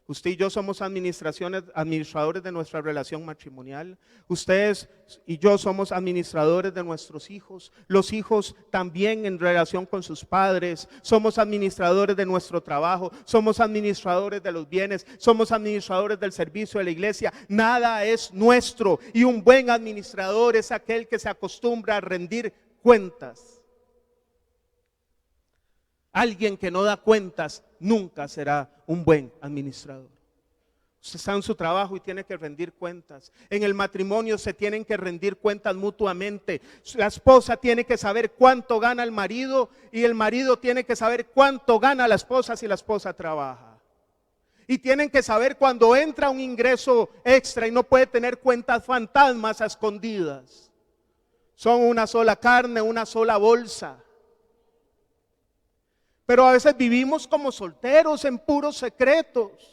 Usted y yo somos administradores de nuestra relación matrimonial. Ustedes y yo somos administradores de nuestros hijos. Los hijos también en relación con sus padres. Somos administradores de nuestro trabajo. Somos administradores de los bienes. Somos administradores del servicio de la iglesia. Nada es nuestro. Y un buen administrador es aquel que se acostumbra a rendir cuentas. Alguien que no da cuentas nunca será un buen administrador. Usted está en su trabajo y tiene que rendir cuentas. En el matrimonio se tienen que rendir cuentas mutuamente. La esposa tiene que saber cuánto gana el marido y el marido tiene que saber cuánto gana la esposa si la esposa trabaja. Y tienen que saber cuando entra un ingreso extra y no puede tener cuentas fantasmas a escondidas. Son una sola carne, una sola bolsa. Pero a veces vivimos como solteros en puros secretos.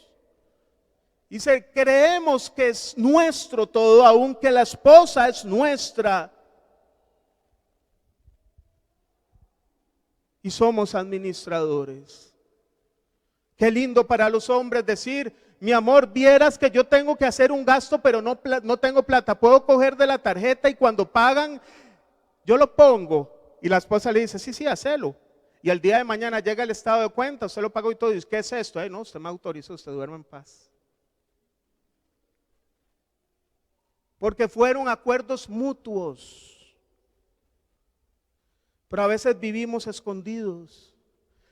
Y creemos que es nuestro todo, aunque la esposa es nuestra. Y somos administradores. Qué lindo para los hombres decir, mi amor, vieras que yo tengo que hacer un gasto, pero no tengo plata. Puedo coger de la tarjeta y cuando pagan, yo lo pongo. Y la esposa le dice, sí, sí, hacelo. Y al día de mañana llega el estado de cuenta, usted lo pagó y todo. Y dice, ¿qué es esto? No, usted me autorizó, usted duerme en paz. Porque fueron acuerdos mutuos. Pero a veces vivimos escondidos.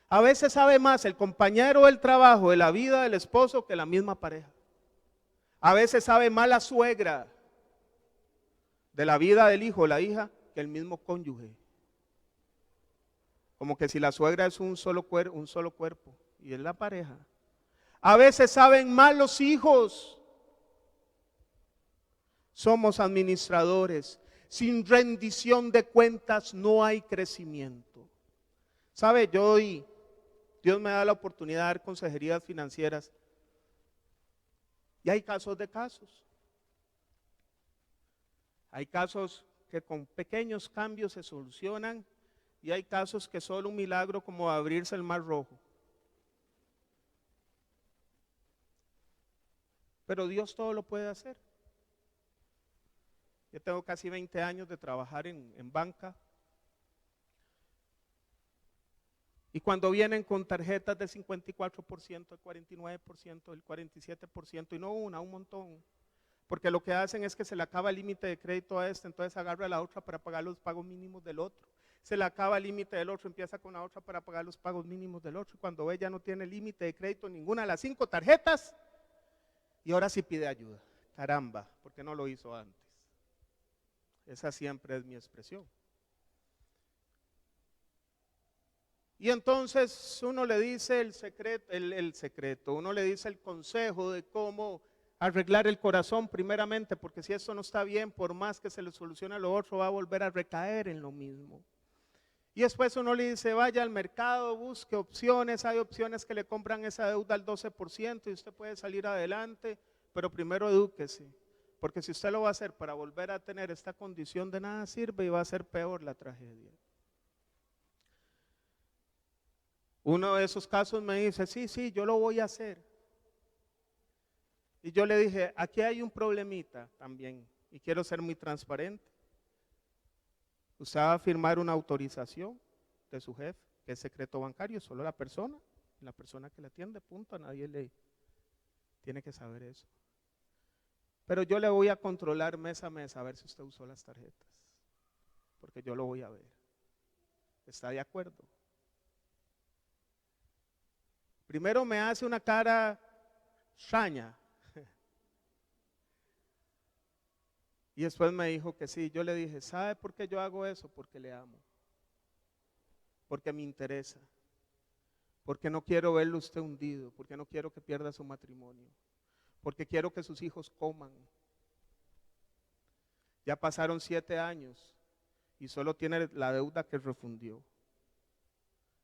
A veces sabe más el compañero del trabajo de la vida del esposo que la misma pareja. A veces sabe más la suegra de la vida del hijo o la hija que el mismo cónyuge. Como que si la suegra es un solo cuerpo y es la pareja. A veces saben más los hijos. Somos administradores. Sin rendición de cuentas no hay crecimiento. ¿Sabe? Dios me da la oportunidad de dar consejerías financieras. Y hay casos de casos. Hay casos que con pequeños cambios se solucionan. Y hay casos que solo un milagro como abrirse el mar rojo. Pero Dios todo lo puede hacer. Yo tengo casi 20 años de trabajar en banca. Y cuando vienen con tarjetas del 54%, del 49%, del 47%, y no un montón. Porque lo que hacen es que se le acaba el límite de crédito a este, entonces agarra la otra para pagar los pagos mínimos del otro. Se le acaba el límite del otro, empieza con la otra para pagar los pagos mínimos del otro. Y cuando ve ya no tiene límite de crédito en ninguna de las 5 tarjetas, y ahora sí pide ayuda. Caramba, ¿por qué no lo hizo antes? Esa siempre es mi expresión. Y entonces uno le dice el secreto, uno le dice el consejo de cómo arreglar el corazón primeramente, porque si eso no está bien, por más que se le solucione lo otro, va a volver a recaer en lo mismo. Y después uno le dice, vaya al mercado, busque opciones, hay opciones que le compran esa deuda al 12% y usted puede salir adelante, pero primero edúquese. Porque si usted lo va a hacer para volver a tener esta condición, de nada sirve y va a ser peor la tragedia. Uno de esos casos me dice, sí, yo lo voy a hacer. Y yo le dije, aquí hay un problemita también, y quiero ser muy transparente. Usted va a firmar una autorización de su jefe, que es secreto bancario, solo la persona que le atiende, punto, a nadie le tiene que saber eso. Pero yo le voy a controlar mes a mes a ver si usted usó las tarjetas, porque yo lo voy a ver. ¿Está de acuerdo? Primero me hace una cara extraña. Y después me dijo que sí. Yo le dije, ¿sabe por qué yo hago eso? Porque le amo. Porque me interesa. Porque no quiero verlo usted hundido. Porque no quiero que pierda su matrimonio. Porque quiero que sus hijos coman. Ya pasaron 7 años y solo tiene la deuda que refundió.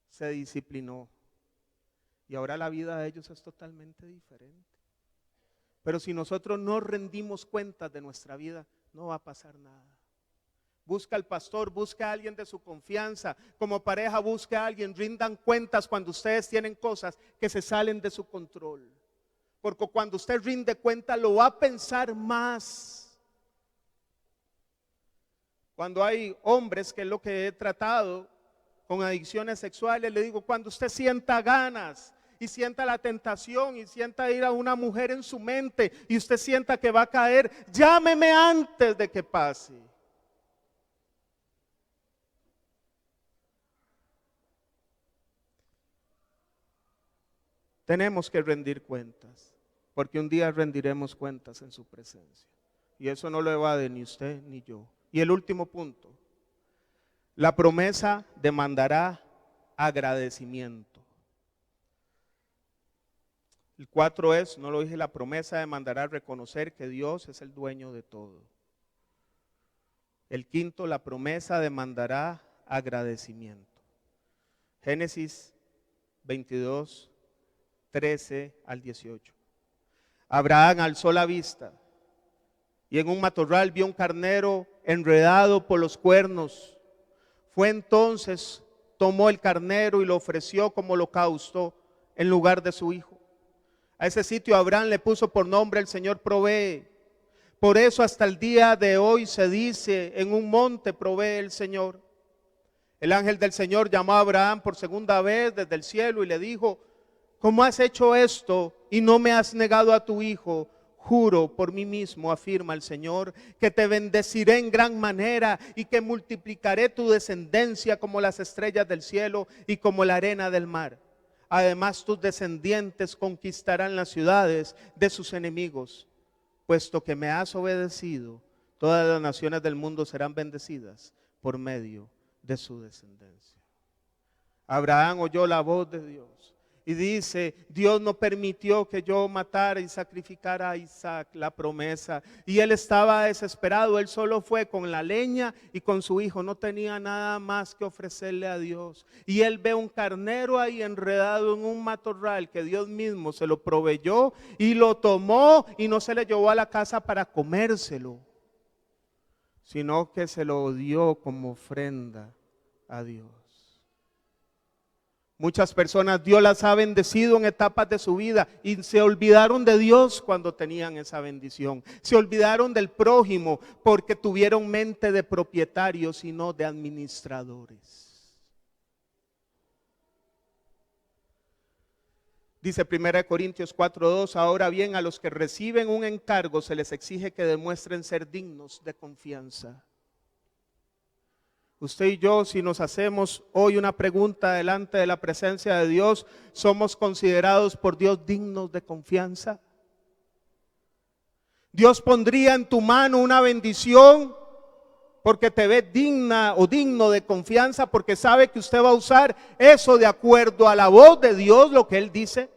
Se disciplinó. Y ahora la vida de ellos es totalmente diferente. Pero si nosotros no rendimos cuentas de nuestra vida, no va a pasar nada. Busca al pastor, busca a alguien de su confianza. Como pareja, busca a alguien. Rindan cuentas cuando ustedes tienen cosas que se salen de su control. Porque cuando usted rinde cuenta, lo va a pensar más. Cuando hay hombres, que es lo que he tratado con adicciones sexuales, le digo, cuando usted sienta ganas y sienta la tentación y sienta ir a una mujer en su mente y usted sienta que va a caer, llámeme antes de que pase. Tenemos que rendir cuentas. porque un día rendiremos cuentas en su presencia. Y eso no lo evade ni usted ni yo. Y el último punto, la promesa demandará agradecimiento. El 4 es, no lo dije, la promesa demandará reconocer que Dios es el dueño de todo. El 5, la promesa demandará agradecimiento. Génesis 22, 13 al 18. Abraham alzó la vista y en un matorral vio un carnero enredado por los cuernos. Fue entonces, tomó el carnero y lo ofreció como holocausto en lugar de su hijo. A ese sitio Abraham le puso por nombre: el Señor provee. Por eso hasta el día de hoy se dice: en un monte provee el Señor. El ángel del Señor llamó a Abraham por segunda vez desde el cielo y le dijo: ¿cómo has hecho esto y no me has negado a tu hijo? Juro por mí mismo, afirma el Señor, que te bendeciré en gran manera y que multiplicaré tu descendencia como las estrellas del cielo y como la arena del mar. Además, tus descendientes conquistarán las ciudades de sus enemigos. Puesto que me has obedecido, todas las naciones del mundo serán bendecidas por medio de su descendencia. Abraham oyó la voz de Dios y dice: Dios no permitió que yo matara y sacrificara a Isaac, la promesa. Y él estaba desesperado, él solo fue con la leña y con su hijo, no tenía nada más que ofrecerle a Dios. Y él ve un carnero ahí enredado en un matorral que Dios mismo se lo proveyó y lo tomó y no se le llevó a la casa para comérselo, sino que se lo dio como ofrenda a Dios. Muchas personas Dios las ha bendecido en etapas de su vida y se olvidaron de Dios cuando tenían esa bendición. Se olvidaron del prójimo porque tuvieron mente de propietarios y no de administradores. Dice 1 Corintios 4:2: ahora bien, a los que reciben un encargo se les exige que demuestren ser dignos de confianza. Usted y yo, si nos hacemos hoy una pregunta delante de la presencia de Dios, ¿somos considerados por Dios dignos de confianza? Dios pondría en tu mano una bendición porque te ve digna o digno de confianza, porque sabe que usted va a usar eso de acuerdo a la voz de Dios, lo que Él dice.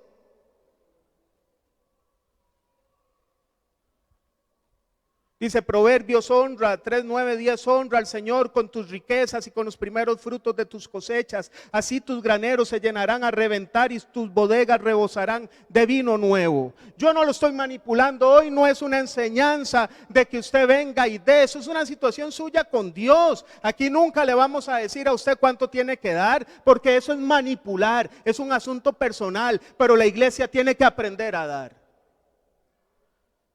Dice Proverbios: honra, 3, 9, 10, honra al Señor con tus riquezas y con los primeros frutos de tus cosechas. Así tus graneros se llenarán a reventar y tus bodegas rebosarán de vino nuevo. Yo no lo estoy manipulando hoy, no es una enseñanza de que usted venga y dé. Eso es una situación suya con Dios. Aquí nunca le vamos a decir a usted cuánto tiene que dar, porque eso es manipular, es un asunto personal. Pero la iglesia tiene que aprender a dar.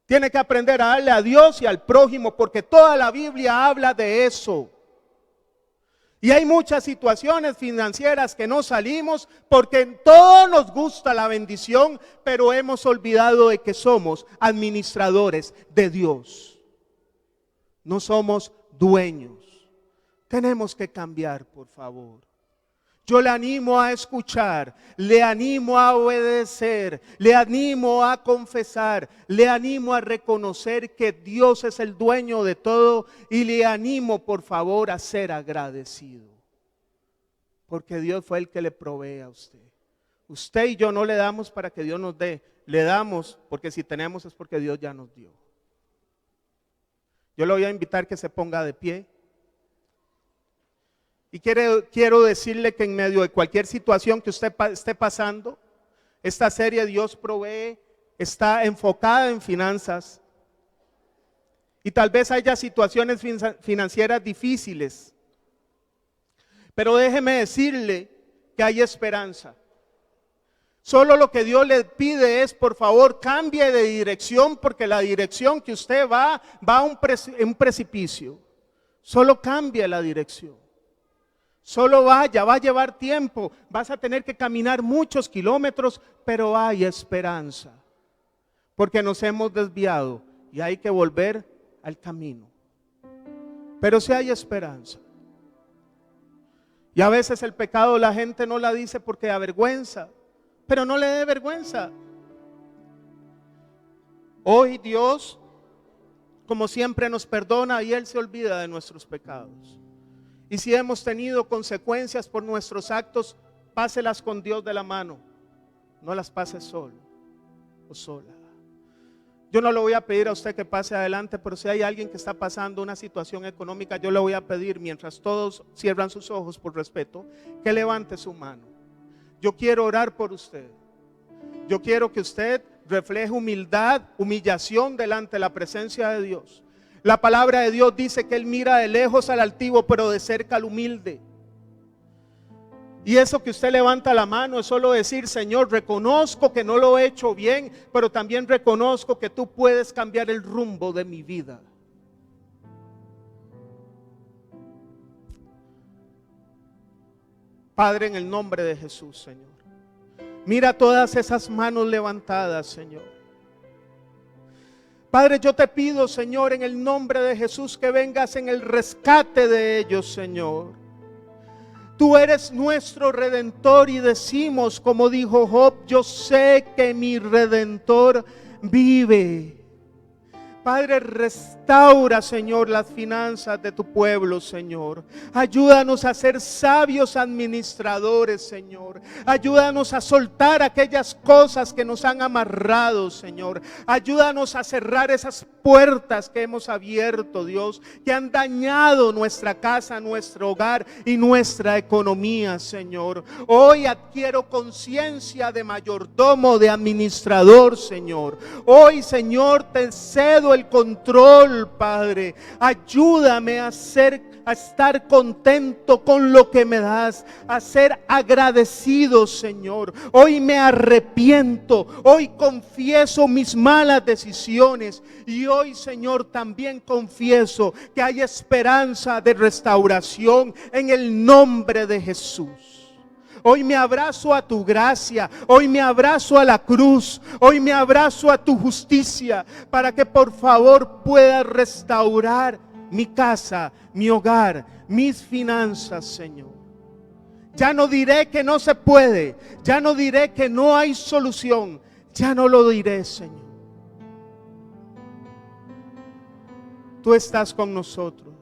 Tiene que aprender a darle a Dios y al prójimo, porque toda la Biblia habla de eso. Y hay muchas situaciones financieras que no salimos porque en todo nos gusta la bendición, pero hemos olvidado de que somos administradores de Dios. No somos dueños. Tenemos que cambiar, por favor. Yo le animo a escuchar, le animo a obedecer, le animo a confesar, le animo a reconocer que Dios es el dueño de todo y le animo, por favor, a ser agradecido. Porque Dios fue el que le provee a usted. Usted y yo no le damos para que Dios nos dé, le damos porque si tenemos es porque Dios ya nos dio. Yo le voy a invitar que se ponga de pie. Y quiero decirle que en medio de cualquier situación que usted esté pasando, esta serie Dios provee está enfocada en finanzas. Y tal vez haya situaciones financieras difíciles. Pero déjeme decirle que hay esperanza. Solo lo que Dios le pide es, por favor, cambie de dirección, porque la dirección que usted va a un precipicio. Solo cambie la dirección. Solo vaya, va a llevar tiempo, vas a tener que caminar muchos kilómetros, pero hay esperanza, porque nos hemos desviado y hay que volver al camino. Pero sí hay esperanza. Y a veces el pecado la gente no la dice porque avergüenza, pero no le dé vergüenza. Hoy Dios, como siempre, nos perdona y Él se olvida de nuestros pecados. Y si hemos tenido consecuencias por nuestros actos, páselas con Dios de la mano. No las pase solo o sola. Yo no le voy a pedir a usted que pase adelante, pero si hay alguien que está pasando una situación económica, yo le voy a pedir, mientras todos cierran sus ojos por respeto, que levante su mano. Yo quiero orar por usted. Yo quiero que usted refleje humildad, humillación delante de la presencia de Dios. La palabra de Dios dice que Él mira de lejos al altivo, pero de cerca al humilde. Y eso que usted levanta la mano es solo decir: Señor, reconozco que no lo he hecho bien, pero también reconozco que tú puedes cambiar el rumbo de mi vida. Padre, en el nombre de Jesús, Señor, mira todas esas manos levantadas, Señor. Padre, yo te pido, Señor, en el nombre de Jesús, que vengas en el rescate de ellos, Señor. Tú eres nuestro Redentor y decimos, como dijo Job: yo sé que mi Redentor vive. Padre, restaura, Señor, las finanzas de tu pueblo, Señor. Ayúdanos a ser sabios administradores, Señor. Ayúdanos a soltar aquellas cosas que nos han amarrado, Señor. Ayúdanos a cerrar esas puertas que hemos abierto, Dios, que han dañado nuestra casa, nuestro hogar y nuestra economía, Señor. Hoy adquiero conciencia de mayordomo, de administrador, Señor. Hoy, Señor, te cedo el control, Padre. Ayúdame a estar contento con lo que me das, a ser agradecido, Señor. Hoy me arrepiento, hoy confieso mis malas decisiones y hoy, Señor, también confieso que hay esperanza de restauración en el nombre de Jesús. Hoy me abrazo a tu gracia, hoy me abrazo a la cruz, hoy me abrazo a tu justicia, para que por favor puedas restaurar mi casa, mi hogar, mis finanzas, Señor. Ya no diré que no se puede, ya no diré que no hay solución, ya no lo diré, Señor. Tú estás con nosotros.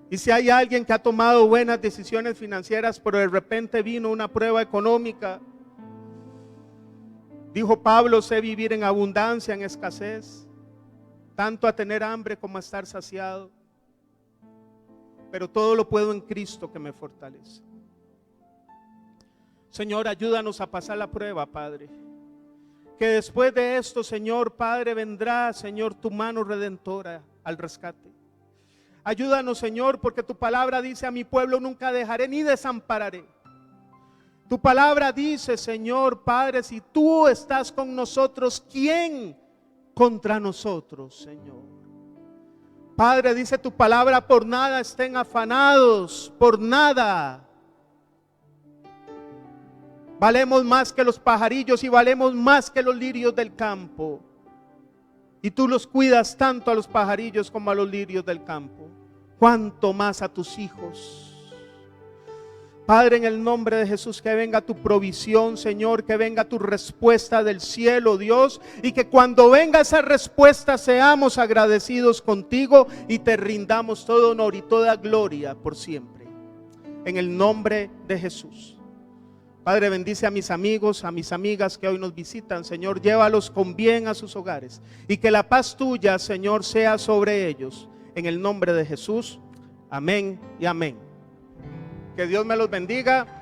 Y si hay alguien que ha tomado buenas decisiones financieras, pero de repente vino una prueba económica, dijo Pablo: sé vivir en abundancia, en escasez, tanto a tener hambre como a estar saciado, pero todo lo puedo en Cristo que me fortalece. Señor, ayúdanos a pasar la prueba, Padre. Que después de esto, Señor, Padre, vendrá, Señor, tu mano redentora al rescate. Ayúdanos, Señor, porque tu palabra dice: a mi pueblo nunca dejaré ni desampararé. Tu palabra dice, Señor, Padre, si tú estás con nosotros, ¿quién contra nosotros, Señor? Padre, dice tu palabra: por nada estén afanados, por nada. Valemos más que los pajarillos y valemos más que los lirios del campo. Y tú los cuidas tanto a los pajarillos como a los lirios del campo. Cuánto más a tus hijos. Padre, en el nombre de Jesús, que venga tu provisión, Señor, que venga tu respuesta del cielo, Dios, y que cuando venga esa respuesta seamos agradecidos contigo y te rindamos todo honor y toda gloria por siempre. En el nombre de Jesús. Padre, bendice a mis amigos, a mis amigas que hoy nos visitan, Señor, llévalos con bien a sus hogares y que la paz tuya, Señor, sea sobre ellos. En el nombre de Jesús, amén y amén. Que Dios me los bendiga.